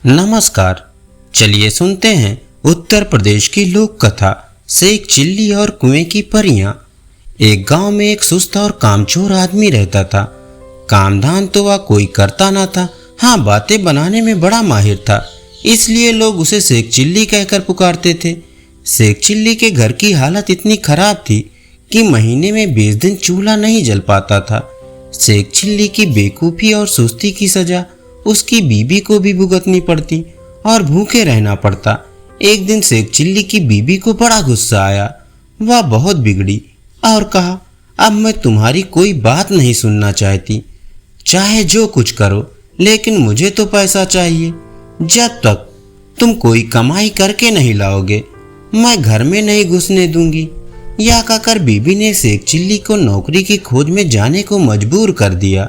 नमस्कार। चलिए सुनते हैं उत्तर प्रदेश की लोक कथा शेख चिल्ली और कुएं की परियां। एक गांव में एक सुस्त और कामचोर आदमी रहता था। कामधान तो वह कोई करता ना था, हाँ बातें बनाने में बड़ा माहिर था, इसलिए लोग उसे शेख चिल्ली कहकर पुकारते थे। शेख चिल्ली के घर की हालत इतनी खराब थी कि महीने में 20 दिन चूल्हा नहीं जल पाता था। शेख चिल्ली की बेवकूफ़ी और सुस्ती की सजा उसकी बीबी को भी भुगतनी पड़ती और भूखे रहना पड़ता। एक दिन शेख चिल्ली की बीबी को बड़ा गुस्सा आया। वह बहुत बिगड़ी और कहा, अब मैं तुम्हारी कोई बात नहीं सुनना चाहती, चाहे जो कुछ करो, लेकिन मुझे तो पैसा चाहिए। जब तक तुम कोई कमाई करके नहीं लाओगे, मैं घर में नहीं घुसने दूंगी। यह कहकर बीबी ने शेख चिल्ली को नौकरी की खोज में जाने को मजबूर कर दिया।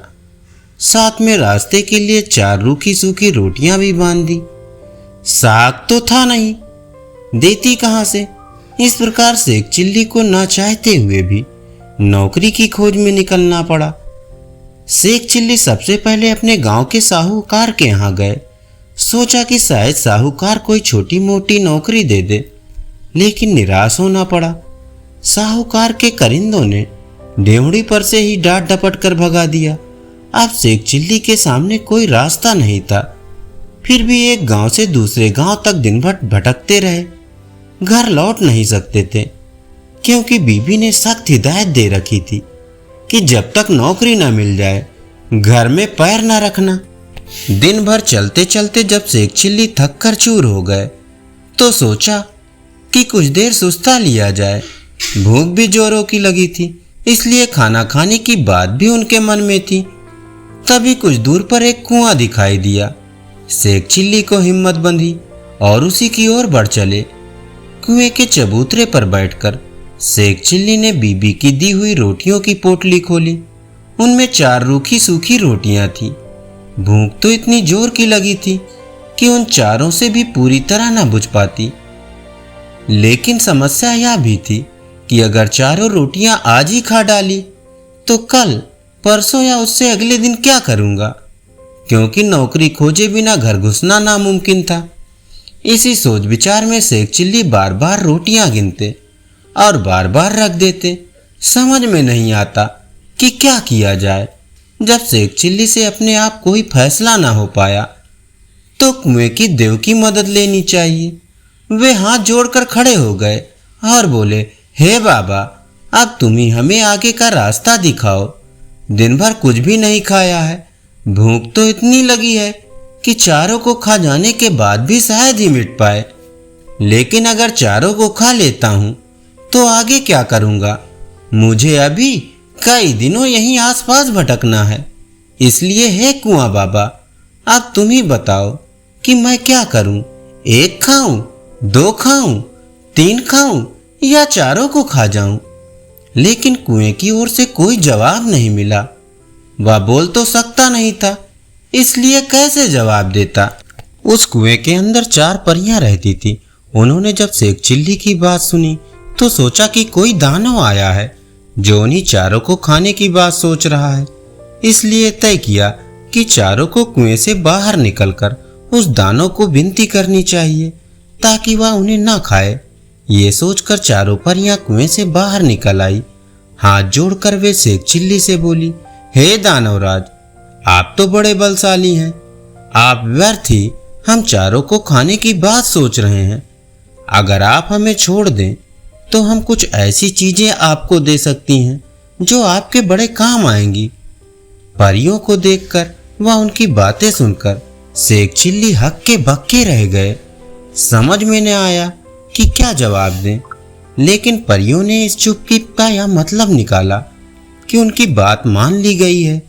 साथ में रास्ते के लिए 4 रूखी सूखी रोटियां भी बांध दी। साग तो था नहीं, देती कहां से। इस प्रकार शेख चिल्ली को ना चाहते हुए भी नौकरी की खोज में निकलना पड़ा। शेख चिल्ली सबसे पहले अपने गांव के साहूकार के यहाँ गए। सोचा कि शायद साहूकार कोई छोटी मोटी नौकरी दे दे, लेकिन निराश होना पड़ा। साहूकार के करिंदों ने डेवढ़ी पर से ही डांट डपट कर भगा दिया। अब शेख चिल्ली के सामने कोई रास्ता नहीं था। फिर भी एक गांव से दूसरे गांव तक दिन भर भटकते रहे। घर लौट नहीं सकते थे, क्योंकि बीबी ने सख्त हिदायत दे रखी थी कि जब तक नौकरी न मिल जाए घर में पैर न रखना। दिन भर चलते चलते जब शेख चिल्ली थक कर चूर हो गए तो सोचा कि कुछ देर सुस्ता लिया जाए। भूख भी जोरों की लगी थी, इसलिए खाना खाने की बात भी उनके मन में थी। तभी कुछ दूर पर एक कुआं दिखाई दिया। शेख चिल्ली को हिम्मत बंधी और उसी की ओर बढ़ चले। कुएं के चबूतरे पर बैठकर शेख चिल्ली ने बीबी की दी हुई रोटियों की पोटली खोली। उनमें 4 रूखी सूखी रोटियां थी। भूख तो इतनी जोर की लगी थी कि उन चारों से भी पूरी तरह न बुझ पाती। लेकिन समस्या यह भी थी कि अगर चारों रोटियां आज ही खा डाली तो कल परसों या उससे अगले दिन क्या करूंगा, क्योंकि नौकरी खोजे बिना घर घुसना नामुमकिन था। इसी सोच विचार में शेख चिल्ली बार बार रोटियां गिनते और बार बार रख देते। समझ में नहीं आता कि क्या किया जाए। जब शेख चिल्ली से अपने आप कोई फैसला ना हो पाया तो कुएं की देव की मदद लेनी चाहिए। वे हाथ जोड़कर खड़े हो गए और बोले, हे बाबा, अब तुम ही हमें आगे का रास्ता दिखाओ। दिन भर कुछ भी नहीं खाया है, भूख तो इतनी लगी है कि चारों को खा जाने के बाद भी शायद ही मिट पाए। लेकिन अगर चारों को खा लेता हूँ तो आगे क्या करूँगा। मुझे अभी कई दिनों यहीं आसपास भटकना है। इसलिए हे कुआं बाबा, अब तुम ही बताओ कि मैं क्या करूँ। 1 खाऊं, 2 खाऊं, 3 खाऊं या चारों को खा जाऊं। लेकिन कुएं की ओर से कोई जवाब नहीं मिला। वह बोल तो सकता नहीं था, इसलिए कैसे जवाब देता। उस कुएं के अंदर 4 परियां रहती थी। उन्होंने जब शेख चिल्ली की बात सुनी तो सोचा कि कोई दानव आया है जो उन्हीं चारों को खाने की बात सोच रहा है। इसलिए तय किया कि चारों को कुएं से बाहर निकलकर उस दानव को विनती करनी चाहिए ताकि वह उन्हें ना खाए। ये सोचकर चारों परियां कुएं से बाहर निकल आई। हाथ जोड़कर वे शेख चिल्ली से बोली, हे दानवराज, आप तो बड़े बलशाली हैं। आप व्यर्थ ही हम चारों को खाने की बात सोच रहे हैं। अगर आप हमें छोड़ दें तो हम कुछ ऐसी चीजें आपको दे सकती हैं जो आपके बड़े काम आएंगी। परियों को देखकर व उनकी बातें सुनकर शेख चिल्ली हक्के बक्के रह गए। समझ में न आया कि क्या जवाब दें। लेकिन परियों ने इस चुप्पी का यह मतलब निकाला कि उनकी बात मान ली गई है।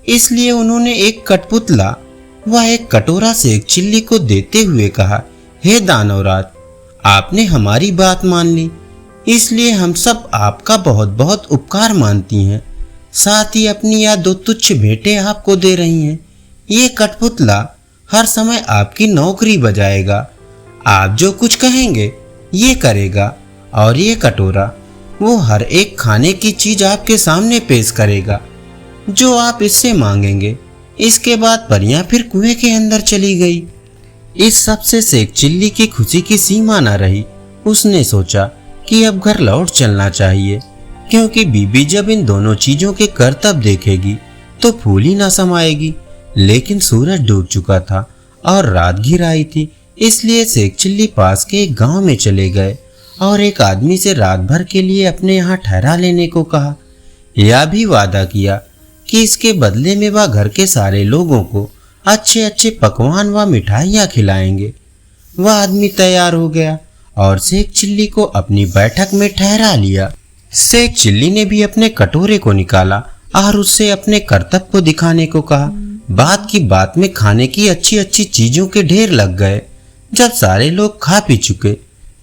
इसलिए उन्होंने एक कठपुतला व एक कटोरा शेख चिल्ली को देते हुए कहा, हे दानवराज, आपने हमारी बात मान ली, इसलिए हम सब आपका बहुत बहुत उपकार मानती हैं। साथ ही अपनी यह 2 तुच्छ भेंटें आपको दे रही हैं। ये कठपुतला हर समय आपकी नौकरी बजाएगा। आप जो कुछ कहेंगे ये करेगा, और ये कटोरा वो हर एक खाने की चीज आपके सामने पेश करेगा जो आप इससे मांगेंगे। इसके बाद परियां फिर कुएं के अंदर चली गई। इस सब से शेख चिल्ली की खुशी की सीमा न रही। उसने सोचा कि अब घर लौट चलना चाहिए, क्योंकि बीबी जब इन दोनों चीजों के करतब देखेगी तो फूल ही ना समाएगी। लेकिन सूरज डूब चुका था और रात घिर आई थी, इसलिए शेख चिल्ली पास के एक गांव में चले गए और एक आदमी से रात भर के लिए अपने यहाँ ठहरा लेने को कहा। यह भी वादा किया कि इसके बदले में वह घर के सारे लोगों को अच्छे अच्छे पकवान व मिठाइयाँ खिलाएंगे। वह आदमी तैयार हो गया और शेख चिल्ली को अपनी बैठक में ठहरा लिया। शेख चिल्ली ने भी अपने कटोरे को निकाला और उससे अपने करतब को दिखाने को कहा। बात की बात में खाने की अच्छी अच्छी चीजों के ढेर लग गए। जब सारे लोग खा पी चुके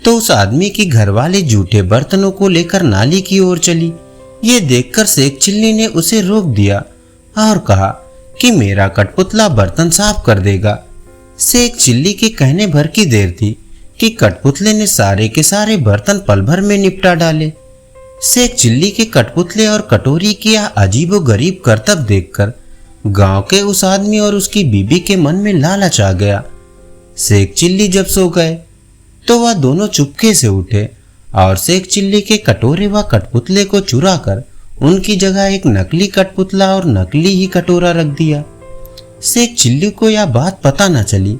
तो उस आदमी की घरवाले जूठे बर्तनों को लेकर नाली की ओर चली। ये देखकर शेख चिल्ली ने उसे रोक दिया और कहा कि मेरा कठपुतला बर्तन साफ कर देगा। शेख चिल्ली के कहने भर की देर थी कि कठपुतले ने सारे के सारे बर्तन पल भर में निपटा डाले। शेख चिल्ली के कठपुतले और कटोरी की यह अजीबोगरीब करतब देखकर गांव के उस आदमी और उसकी बीबी के मन में लालच आ गया। शेख चिल्ली जब सो गए तो वह दोनों चुपके से उठे और शेख चिल्ली के कटोरे व कठपुतले को चुरा कर उनकी जगह एक नकली कठपुतला और नकली ही कटोरा रख दिया। शेख चिल्ली को यह बात पता न चली।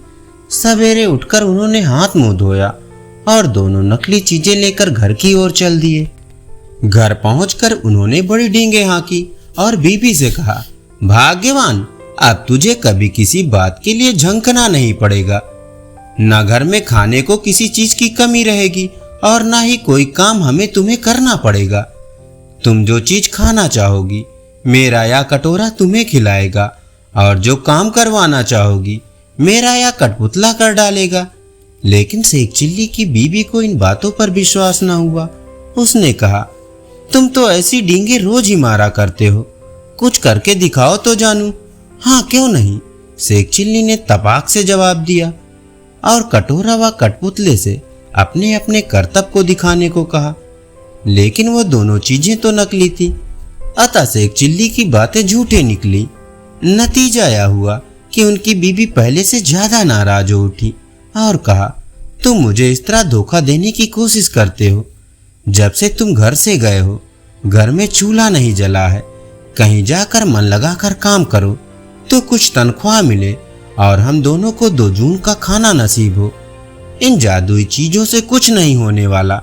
सवेरे उठकर उन्होंने हाथ मुंह धोया और दोनों नकली चीजें लेकर घर की ओर चल दिए। घर पहुंचकर उन्होंने बड़ी डींगे हाँकी और बीबी से कहा, भाग्यवान, अब तुझे कभी किसी बात के लिए झंकना नहीं पड़ेगा। न घर में खाने को किसी चीज की कमी रहेगी और ना ही कोई काम हमें तुम्हें करना पड़ेगा। तुम जो चीज खाना चाहोगी मेरा या कटोरा तुम्हें खिलाएगा, और जो काम करवाना चाहोगी मेरा या कठपुतला कर डालेगा। लेकिन शेख चिल्ली की बीबी को इन बातों पर विश्वास न हुआ। उसने कहा, तुम तो ऐसी डींगे रोज ही मारा करते हो, कुछ करके दिखाओ तो जानू। हाँ, क्यों नहीं, शेख चिल्ली ने तपाक से जवाब दिया और कटोरा व कठपुतले से अपने अपने करतब को दिखाने को कहा। लेकिन वो दोनों चीजें तो नकली थी, अतः शेख चिल्ली की बातें झूठे निकली। नतीजा यह हुआ कि उनकी बीबी पहले से ज्यादा नाराज हो उठी और कहा, तुम मुझे इस तरह धोखा देने की कोशिश करते हो। जब से तुम घर से गए हो घर में चूल्हा नहीं जला है। कहीं जाकर मन लगाकर काम करो तो कुछ तनख्वाह मिले और हम दोनों को 2 जून का खाना नसीब हो। इन जादुई चीजों से कुछ नहीं होने वाला।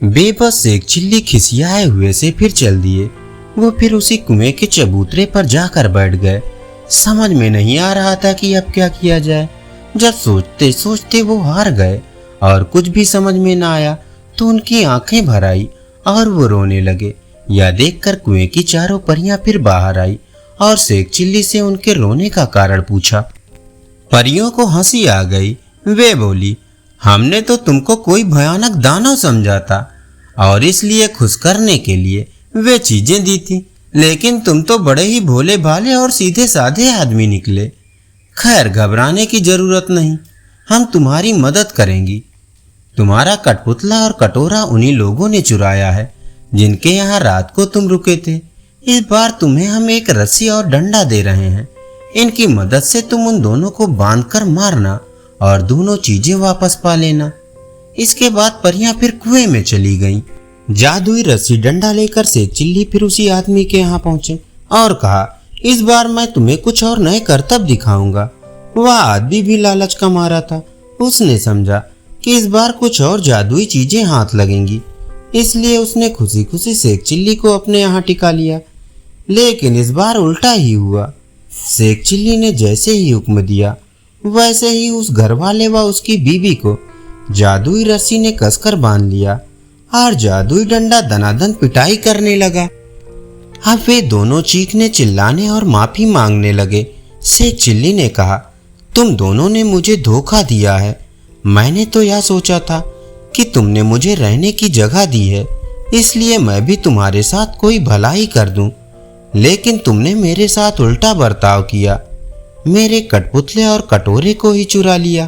बेबस शेख चिल्ली खिसियाए हुए से फिर चल दिए। वो फिर उसी कुएं के चबूतरे पर जाकर बैठ गए। समझ में नहीं आ रहा था कि अब क्या किया जाए। जब सोचते सोचते वो हार गए और कुछ भी समझ में ना आया तो उनकी आंखें भर आई और वो रोने लगे। यह देखकर कुएं की चारों परियां फिर बाहर आई और शेख चिल्ली से उनके रोने का कारण पूछा। परियों को हंसी आ गई। वे बोली, हमने तो तुमको कोई भयानक दानव समझा था और इसलिए खुश करने के लिए वे चीजें दी थी, लेकिन तुम तो बड़े ही भोले भाले और सीधे साधे आदमी निकले। खैर, घबराने की जरूरत नहीं, हम तुम्हारी मदद करेंगी। तुम्हारा कठपुतला और कटोरा उन्हीं लोगों ने चुराया है जिनके यहाँ रात को तुम रुके थे। इस बार तुम्हें हम एक रस्सी और डंडा दे रहे हैं। इनकी मदद से तुम उन दोनों को बांधकर मारना और दोनों चीजें वापस पा लेना। इसके बाद परियां फिर कुएं में चली गईं। जादुई रस्सी डंडा लेकर शेख चिल्ली फिर उसी आदमी के यहाँ पहुंचे और कहा, इस बार मैं तुम्हें कुछ और नए करतब दिखाऊंगा। वह आदमी भी लालच का मारा था। उसने समझा कि इस बार कुछ और जादुई चीजें हाथ लगेंगी, इसलिए उसने खुशी खुशी शेख चिल्ली को अपने यहाँ टिका लिया। लेकिन इस बार उल्टा ही हुआ। शेख चिल्ली ने जैसे ही हुक्म दिया वैसे ही उस घरवाले व उसकी बीबी को जादुई रस्सी ने कसकर बांध लिया और जादुई डंडा दनादन पिटाई करने लगा। अब वे दोनों चीखने चिल्लाने और माफी मांगने लगे। शेख चिल्ली ने कहा, तुम दोनों ने मुझे धोखा दिया है। मैंने तो यह सोचा था कि तुमने मुझे रहने की जगह दी है, इसलिए मैं भी तुम्हारे साथ कोई भलाई कर दूं। लेकिन तुमने मेरे साथ उल्टा बर्ताव किया, मेरे कठपुतले और कटोरे को ही चुरा लिया।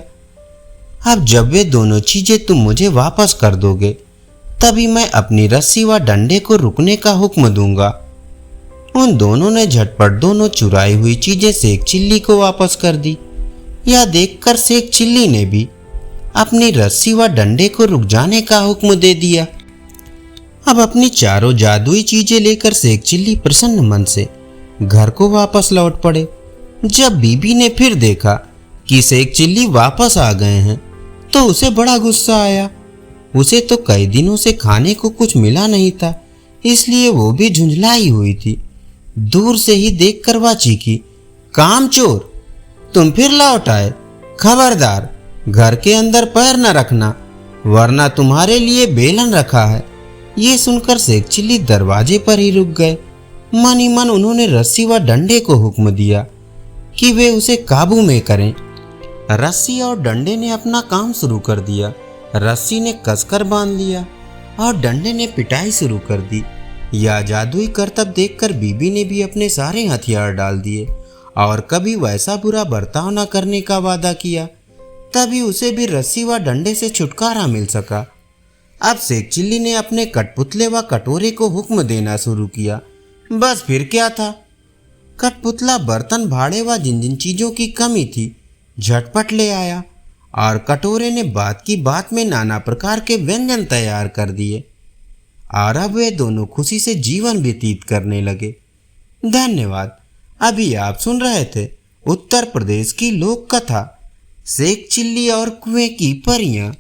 अब जब वे दोनों चीजें तुम मुझे वापस कर दोगे तभी मैं अपनी रस्सी व डंडे को रुकने का हुक्म दूंगा। उन दोनों ने झटपट दोनों चुराई हुई चीजें शेख चिल्ली को वापस कर दी। यह देखकर शेख चिल्ली ने भी अपनी रस्सी व डंडे को रुक जाने का हुक्म दे दिया। अब अपनी चारों जादुई चीजें लेकर शेख चिल्ली प्रसन्न मन से घर को वापस लौट पड़े। जब बीबी ने फिर देखा कि शेख चिल्ली वापस आ गए हैं तो उसे बड़ा गुस्सा आया। उसे तो कई दिनों से खाने को कुछ मिला नहीं था, इसलिए वो भी झुंझलाई हुई थी। दूर से ही देखकर वह चीखी, कामचोर, तुम फिर लौट आए। खबरदार, घर के अंदर पैर न रखना, वरना तुम्हारे लिए बेलन रखा है। ये सुनकर शेख चिल्ली दरवाजे पर ही रुक गए। मन ही मन उन्होंने रस्सी व डंडे को हुक्म दिया कि वे उसे काबू में करें। रस्सी और डंडे ने अपना काम शुरू कर दिया। रस्सी ने कसकर बांध लिया और डंडे ने पिटाई शुरू कर दी। यह जादुई करतब देखकर बीबी ने भी अपने सारे हथियार डाल दिए और कभी वैसा बुरा बर्ताव न करने का वादा किया। तभी उसे भी रस्सी व डंडे से छुटकारा मिल सका। अब शेख चिल्ली ने अपने कठपुतले व कटोरे को हुक्म देना शुरू किया। बस फिर क्या था, कठपुतला बर्तन भाड़े व जिन जिन चीजों की कमी थी झटपट ले आया और कटोरे ने बात की बात में नाना प्रकार के व्यंजन तैयार कर दिए और अब वे दोनों खुशी से जीवन व्यतीत करने लगे। धन्यवाद। अभी आप सुन रहे थे उत्तर प्रदेश की लोक कथा शेख चिल्ली और कुएं की परियां।